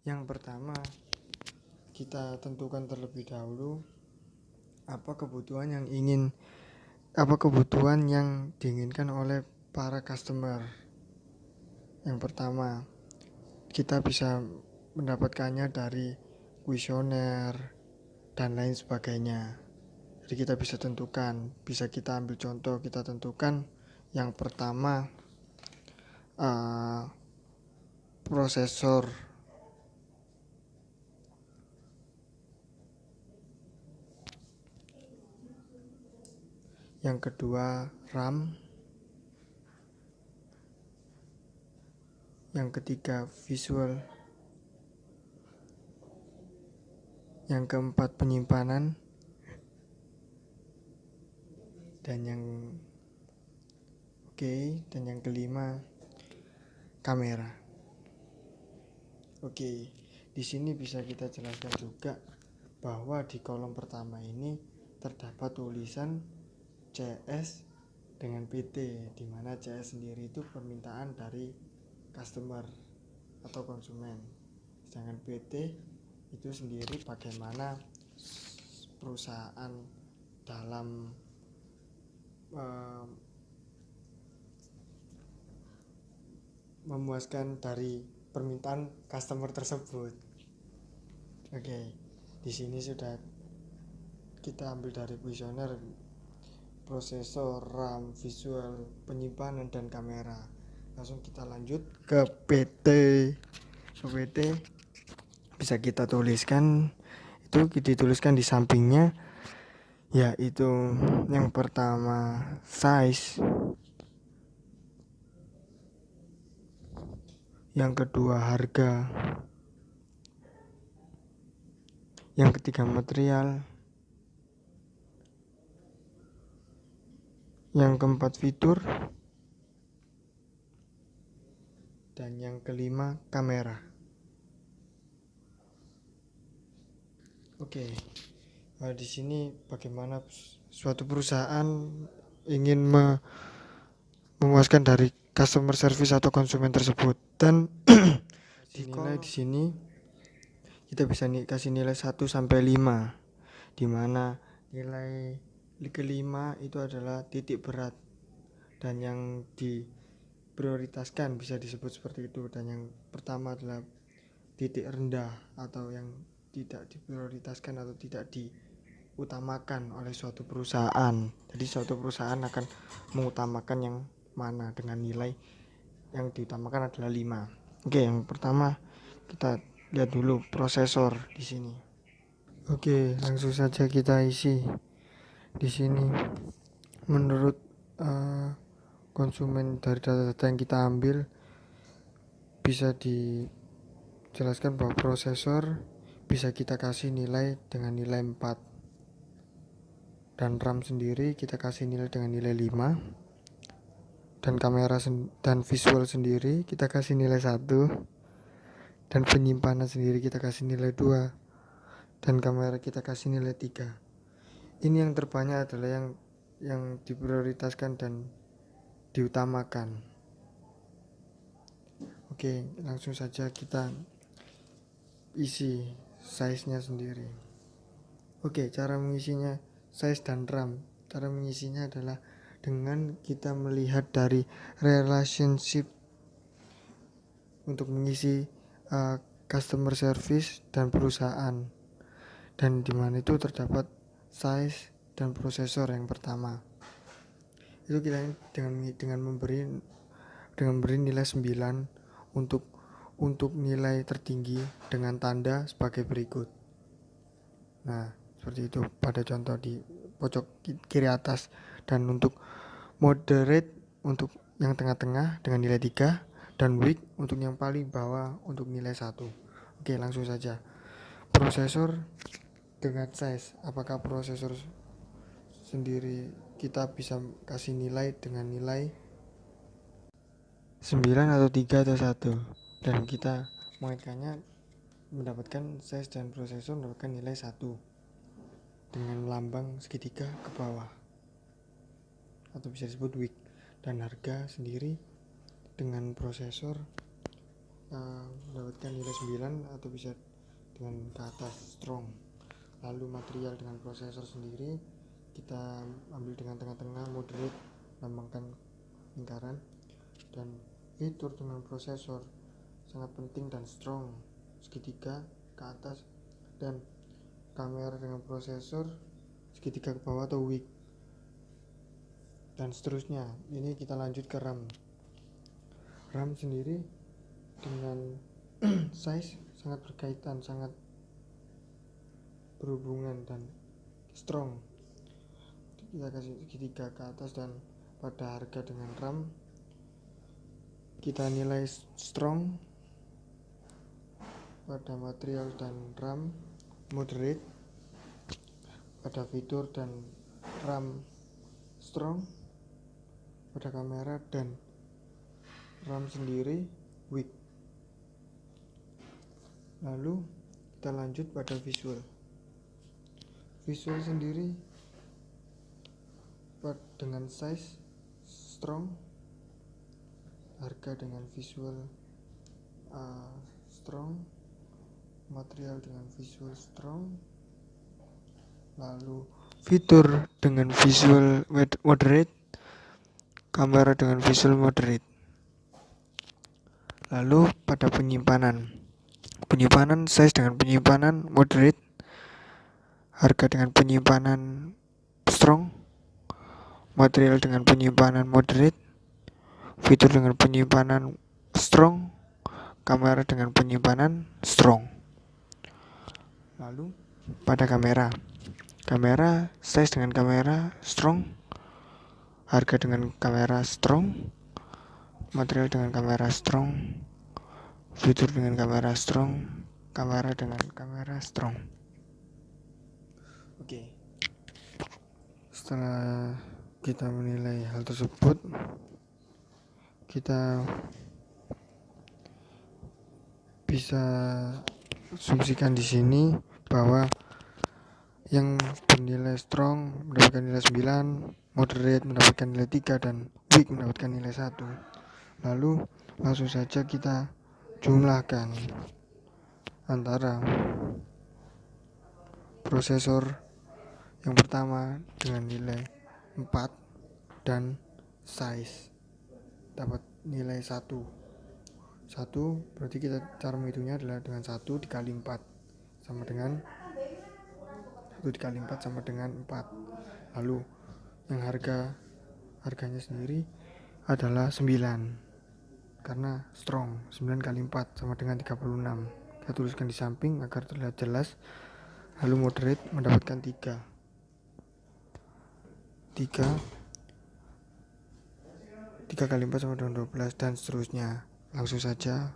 Yang pertama, kita tentukan terlebih dahulu apa kebutuhan yang diinginkan oleh para customer. Yang pertama, kita bisa mendapatkannya dari kuesioner dan lain sebagainya. Jadi kita bisa kita ambil contoh, kita tentukan yang pertama prosesor, yang kedua RAM, yang ketiga visual, yang keempat penyimpanan, dan yang kelima kamera. Di sini bisa kita jelaskan juga bahwa di kolom pertama ini terdapat tulisan CS dengan PT, di mana CS sendiri itu permintaan dari customer atau konsumen, sedangkan PT itu sendiri bagaimana perusahaan dalam memuaskan dari permintaan customer tersebut. Di sini sudah kita ambil dari kuesioner, prosesor, RAM, visual, penyimpanan, dan kamera. Langsung kita lanjut ke PT. Bisa kita tuliskan, itu dituliskan di sampingnya, yaitu yang pertama size, yang kedua harga, yang ketiga material, yang keempat fitur, dan yang kelima kamera. Di sini bagaimana suatu perusahaan ingin memuaskan dari customer service atau konsumen tersebut, dan dinilai di sini kita bisa kasih nilai 1 sampai 5, di mana nilai kelima itu adalah titik berat dan yang diprioritaskan, bisa disebut seperti itu, dan yang pertama adalah titik rendah atau yang tidak diprioritaskan atau tidak diutamakan oleh suatu perusahaan. Jadi suatu perusahaan akan mengutamakan yang mana dengan nilai yang diutamakan adalah 5. Yang pertama kita lihat dulu prosesor di sini. Langsung saja kita isi di sini. Menurut konsumen dari data-data yang kita ambil, bisa dijelaskan bahwa prosesor bisa kita kasih nilai dengan nilai 4, dan RAM sendiri kita kasih nilai dengan nilai 5, dan kamera dan visual sendiri kita kasih nilai 1, dan penyimpanan sendiri kita kasih nilai 2, dan kamera kita kasih nilai 3. Ini yang terbanyak adalah yang diprioritaskan dan diutamakan. Langsung saja kita isi size-nya sendiri. Cara mengisinya size dan RAM. Cara mengisinya adalah dengan kita melihat dari relationship untuk mengisi customer service dan perusahaan, dan dimana itu terdapat size dan prosesor yang pertama. Itu kita dengan memberi nilai 9 untuk nilai tertinggi dengan tanda sebagai berikut. Nah, seperti itu pada contoh di pojok kiri atas. Dan untuk moderate untuk yang tengah-tengah dengan nilai 3, dan weak untuk yang paling bawah untuk nilai 1. Langsung saja. Prosesor dengan size, apakah prosesor sendiri kita bisa kasih nilai dengan nilai 9 atau 3 atau 1, dan kita mengaitkannya mendapatkan size dan prosesor mendapatkan nilai 1 dengan lambang segitiga ke bawah atau bisa disebut weak. Dan harga sendiri dengan prosesor mendapatkan nilai 9 atau bisa dengan ke atas strong. Lalu material dengan prosesor sendiri kita ambil dengan tengah-tengah moderate, lambangkan lingkaran, dan fitur dengan prosesor sangat penting dan strong, segitiga ke atas, dan kamera dengan prosesor segitiga ke bawah atau weak, dan seterusnya. Ini kita lanjut ke RAM. RAM sendiri dengan size sangat berkaitan, sangat berhubungan dan strong. Kita kasih segitiga ke atas, dan pada harga dengan RAM kita nilai strong, pada material dan RAM moderate, pada fitur dan RAM strong, pada kamera dan RAM sendiri weak. Lalu kita lanjut pada visual. Visual sendiri dengan size strong, harga dengan visual strong, material dengan visual strong, lalu fitur dengan visual moderate, kamera dengan visual moderate. Lalu pada penyimpanan size dengan penyimpanan moderate, harga dengan penyimpanan strong, material dengan penyimpanan moderate, fitur dengan penyimpanan strong, kamera dengan penyimpanan strong. Lalu pada kamera size dengan kamera strong, harga dengan kamera strong, material dengan kamera strong, fitur dengan kamera strong, kamera dengan kamera strong. Oke. Setelah kita menilai hal tersebut, kita bisa asumsikan di sini bahwa yang bernilai strong mendapatkan nilai 9, moderate mendapatkan nilai 3, dan weak mendapatkan nilai 1. Lalu langsung saja kita jumlahkan antara prosesor yang pertama dengan nilai 4 dan size dapat nilai 1. Berarti kita cara menghitungnya adalah dengan 1 dikali 4 sama dengan 4. Lalu yang harganya sendiri adalah 9, karena strong. 9 kali 4 sama dengan 36. Kita tuliskan di samping agar terlihat jelas. Lalu moderate mendapatkan 3 kali 4 sama dengan 12, dan seterusnya. Langsung saja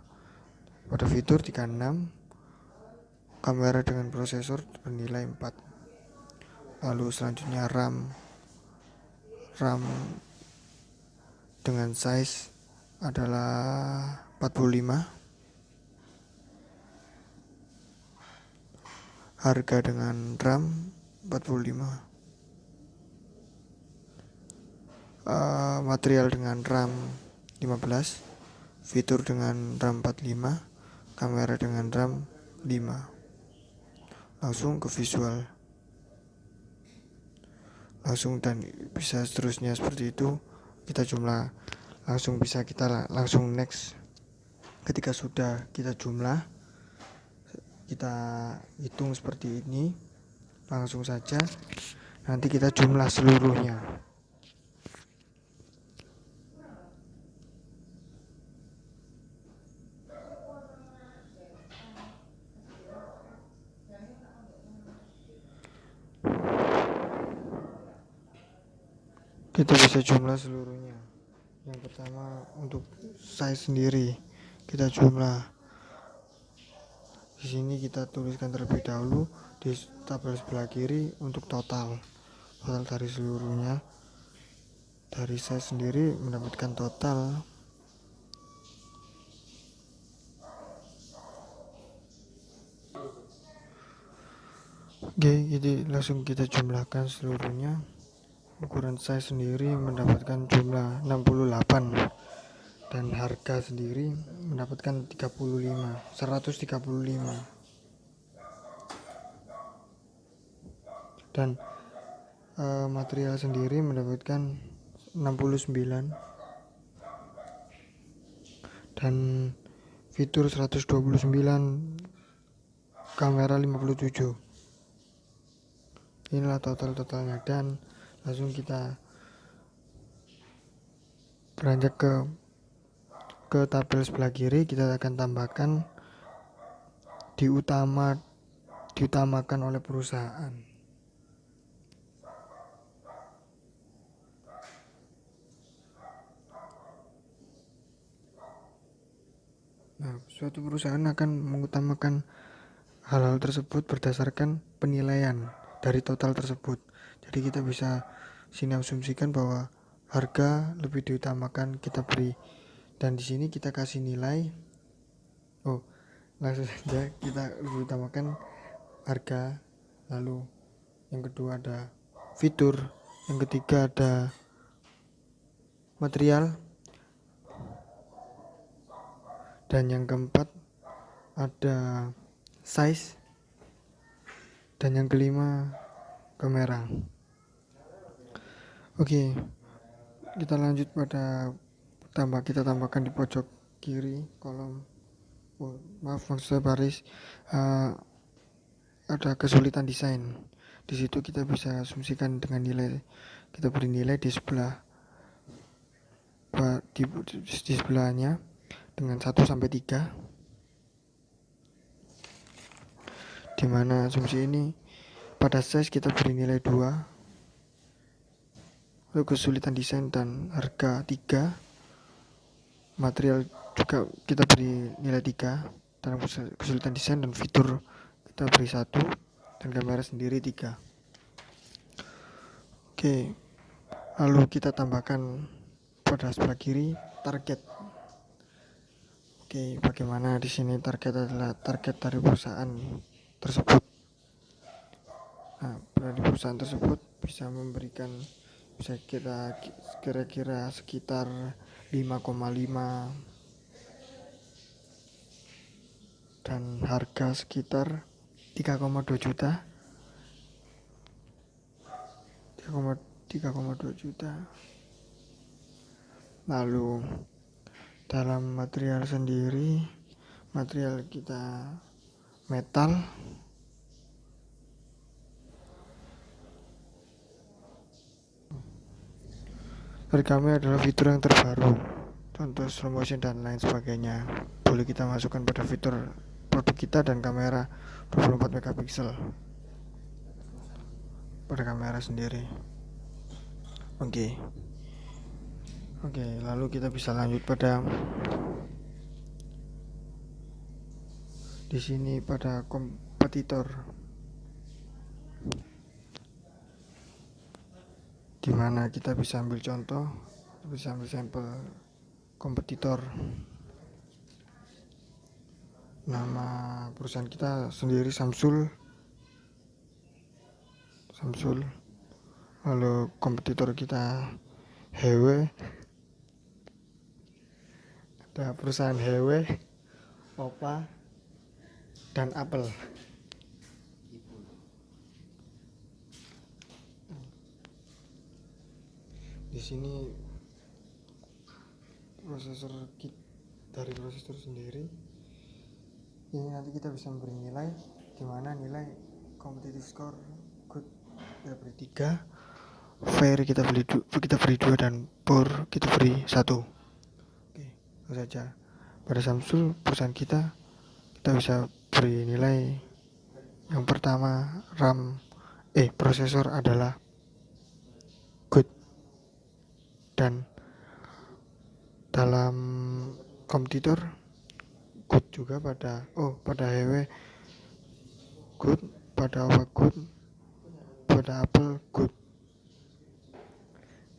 pada fitur 36, kamera dengan prosesor bernilai 4. Lalu selanjutnya RAM dengan size adalah 45, harga dengan RAM 45, material dengan RAM 15, fitur dengan RAM 45, kamera dengan RAM 5. Langsung ke visual, dan bisa seterusnya seperti itu. Kita jumlah langsung, bisa kita langsung next. Ketika sudah kita jumlah, kita hitung seperti ini, langsung saja nanti kita jumlah seluruhnya. Kita bisa jumlah seluruhnya. Yang pertama untuk size sendiri kita jumlah. Di sini kita tuliskan terlebih dahulu di tabel sebelah kiri untuk total dari seluruhnya. Dari size sendiri mendapatkan total jadi langsung kita jumlahkan seluruhnya. Ukuran size sendiri mendapatkan jumlah 68, dan harga sendiri mendapatkan 135 dan material sendiri mendapatkan 69 dan fitur 129, kamera 57. Inilah totalnya, dan langsung kita beranjak ke tabel sebelah kiri. Kita akan tambahkan diutamakan oleh perusahaan. Nah, suatu perusahaan akan mengutamakan hal-hal tersebut berdasarkan penilaian dari total tersebut. Jadi kita bisa sini asumsikan bahwa harga lebih diutamakan kita beri, dan di sini kita kasih nilai. Langsung saja kita lebih utamakan harga, lalu yang kedua ada fitur, yang ketiga ada material, dan yang keempat ada size, dan yang kelima kamera. Oke, kita lanjut pada kita tambahkan di pojok kiri kolom maksud baris ada kesulitan desain. Di situ kita bisa asumsikan dengan nilai, kita beri nilai di sebelah di sebelahnya dengan 1 sampai 3, di mana asumsi ini pada size kita beri nilai 2, lalu kesulitan desain dan harga 3, material juga kita beri nilai 3 dalam kesulitan desain, dan fitur kita beri 1, dan kamera sendiri 3. Oke, lalu kita tambahkan pada sebelah kiri target. Oke, bagaimana di sini target adalah target dari perusahaan tersebut. Nah, dari perusahaan tersebut bisa memberikan, bisa kita kira-kira sekitar 5,5 dan harga sekitar 3,2 juta. 3,2 juta. Lalu dalam material sendiri, material kita metal, dari kami adalah fitur yang terbaru, contoh slow motion dan lain sebagainya. Boleh kita masukkan pada fitur produk kita, dan kamera 24 megapiksel pada kamera sendiri. Oke, lalu kita bisa lanjut pada di sini pada kompetitor, di mana kita bisa ambil contoh, bisa ambil sampel kompetitor. Nama perusahaan kita sendiri Samsul. Lalu kompetitor kita Hewe, ada perusahaan Hewe, Oppa, dan Apple. Di sini dari prosesor sendiri ini nanti kita bisa memberi nilai, di mana nilai competitive score good kita beri 3, fair kita beri 2, dan poor kita beri 1. Oke, itu saja. Pada Samsung perusahaan kita bisa beri nilai yang pertama prosesor adalah good, dan dalam kompetitor good juga pada Hewe good, pada Oppa good, pada Apple good,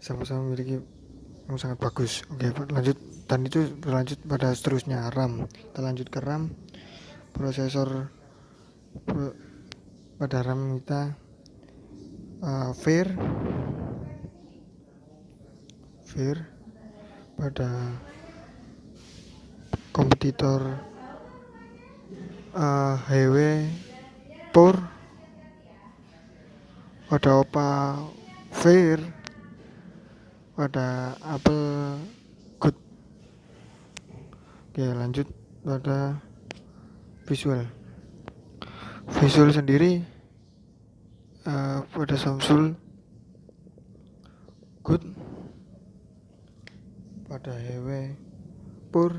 sama-sama memiliki yang sangat bagus. Oke, lanjut, dan itu berlanjut pada seterusnya RAM. Kita lanjut ke RAM. Prosesor pada RAM kita fair pada kompetitor HW Pur pada Oppa Fair pada Apple Good. Oke, lanjut pada visual sendiri. Pada Samsung Good, pada HW Pur,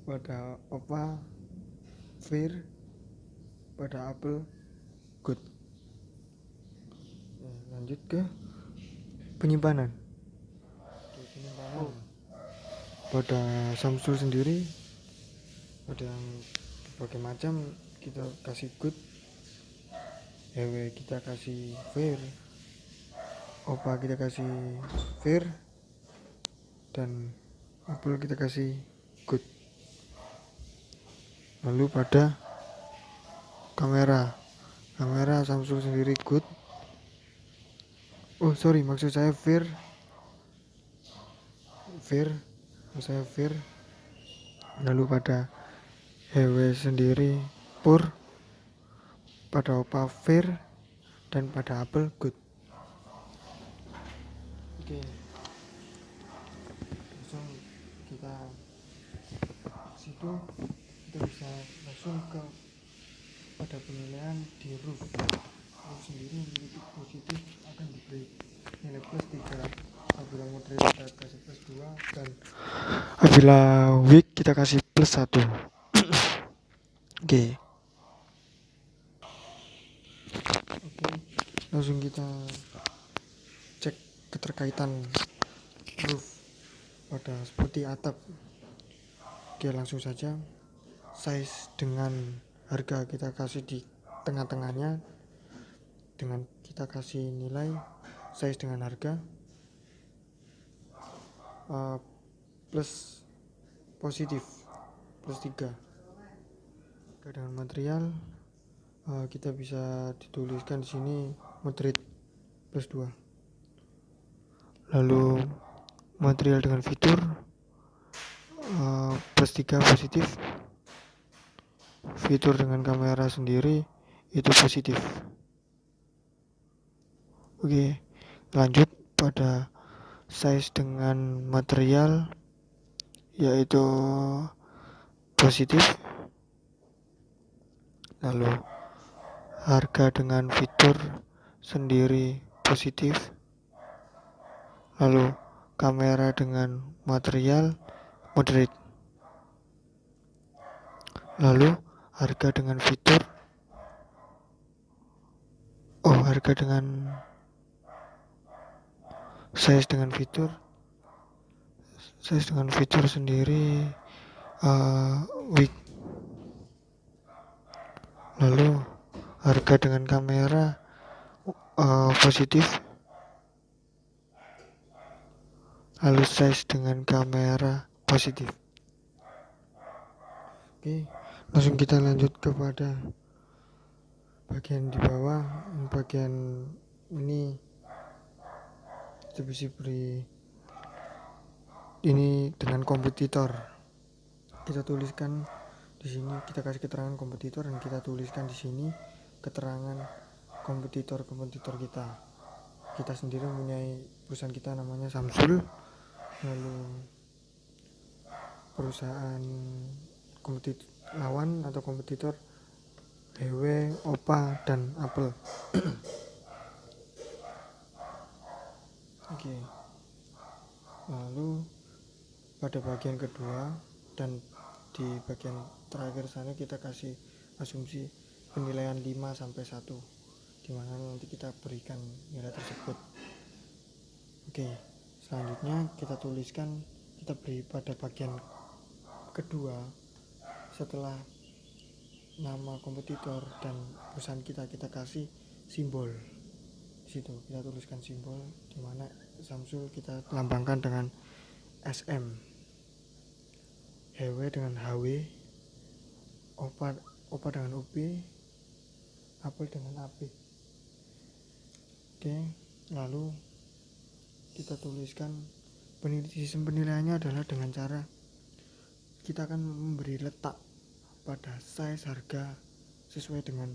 pada Oppa Fair, pada Apple Good. Lanjut ke penyimpanan. Pada Samsung sendiri ada yang berbagai macam, kita kasih Good, HW kita kasih Fair, Oppa kita kasih Fair, dan Apple kita kasih Good. Lalu pada kamera Samsung sendiri Good, maksud saya Fair, lalu pada HW sendiri Pur, pada Oppa Fair, dan pada Apple Good. Oke, langsung kita bisa langsung ke pada penilaian di roof sendiri. Memiliki positif akan diberi nilai plus 3, apabila moderate kita kasih plus 2, dan apabila weak kita kasih plus 1. Oke, langsung kita cek keterkaitan roof pada seperti atap. Oke, langsung saja. Size dengan harga kita kasih di tengah-tengahnya, dengan kita kasih nilai size dengan harga plus positif plus 3. Dengan material kita bisa dituliskan di sini moderate plus 2. Lalu material dengan fitur plus 3 positif. Fitur dengan kamera sendiri itu positif. Oke, lanjut pada size dengan material yaitu positif. Lalu harga dengan fitur sendiri positif. Lalu kamera dengan material moderate. Lalu harga dengan fitur size dengan fitur sendiri weak. Lalu harga dengan kamera positif. Lalu size dengan kamera positif. Oke, langsung kita lanjut kepada bagian di bawah. Bagian ini kita bisa beri ini dengan kompetitor. Kita tuliskan di sini, kita kasih keterangan kompetitor, dan kita tuliskan di sini keterangan kompetitor kita. Kita sendiri mempunyai perusahaan kita namanya Samsung, lalu perusahaan kompetitor lawan atau kompetitor HW, Oppa, dan Apple. Oke. Lalu pada bagian kedua dan di bagian terakhir sana kita kasih asumsi penilaian 5-1, di mana nanti kita berikan nilai tersebut. Oke, selanjutnya kita tuliskan, kita beri pada bagian kedua, setelah nama kompetitor dan perusahaan kita kasih simbol. Di situ kita tuliskan simbol, di mana Samsung kita lambangkan dengan SM, HW dengan HW, Oppa dengan OP, Apple dengan AP. Oke, lalu kita tuliskan sistem penilaiannya adalah dengan cara kita akan memberi letak pada size harga sesuai dengan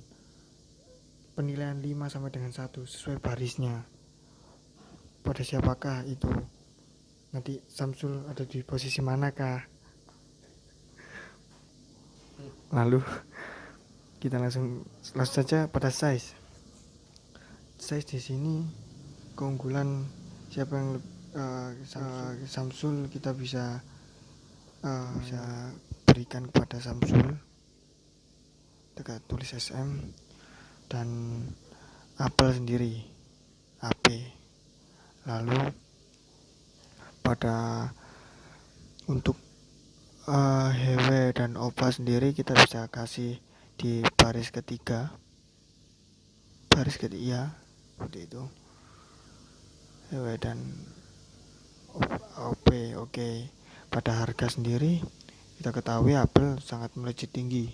penilaian 5 sampai dengan 1 sesuai barisnya. Pada siapakah itu? Nanti Samsul ada di posisi manakah? Lalu kita langsung saja pada size. Size di sini keunggulan siapa yang Samsul kita bisa berikan kepada Samsul, kita tulis SM, dan apel sendiri AP. Lalu pada untuk hewe dan opa sendiri kita bisa kasih di baris ketiga seperti itu, hewe dan OP. Oke. Pada harga sendiri kita ketahui apel sangat melejit tinggi,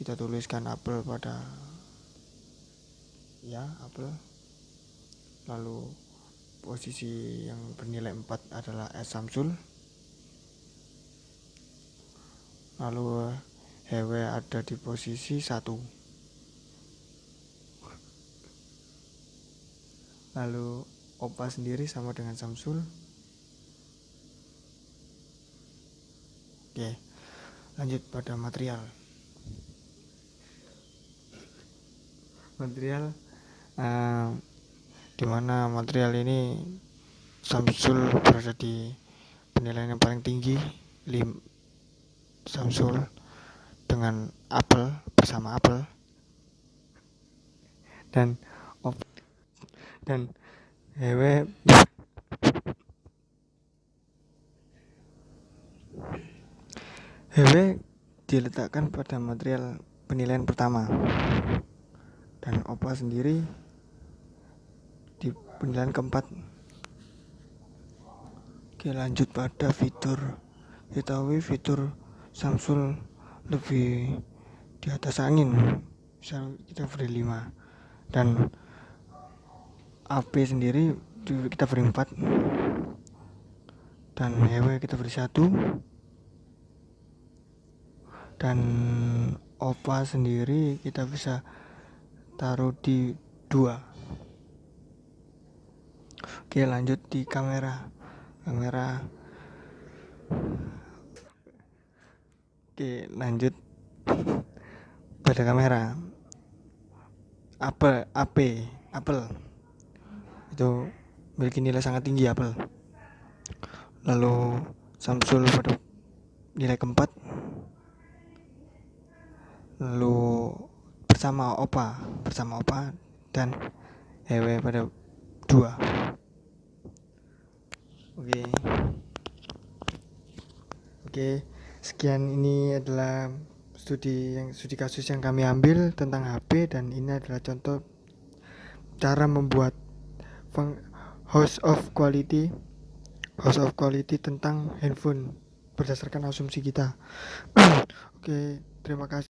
kita tuliskan apel pada apel. Lalu posisi yang bernilai 4 adalah S Samsul. Lalu hewe ada di posisi 1. Lalu opa sendiri sama dengan Samsul. Oke, lanjut pada material. Dimana material ini Samsul berada di penilaian yang paling tinggi, Samsul dengan apel, bersama apel, dan hewe diletakkan pada material penilaian pertama, dan opa sendiri di penilaian keempat. Oke, lanjut pada fitur. Ketahui fitur Samsul lebih di atas angin, misal kita beri 5, dan AP sendiri kita beri 4, dan hewe kita beri 1, dan opa sendiri kita bisa taruh di 2. Oke, lanjut di kamera. Oke, lanjut pada kamera. Apel itu memiliki nilai sangat tinggi, apel. Lalu Samsul pada nilai keempat, lalu bersama opa, dan hewe pada 2. Oke, sekian. Ini adalah studi kasus yang kami ambil tentang HP, dan ini adalah contoh cara membuat house of quality tentang handphone berdasarkan asumsi kita. Oke, terima kasih.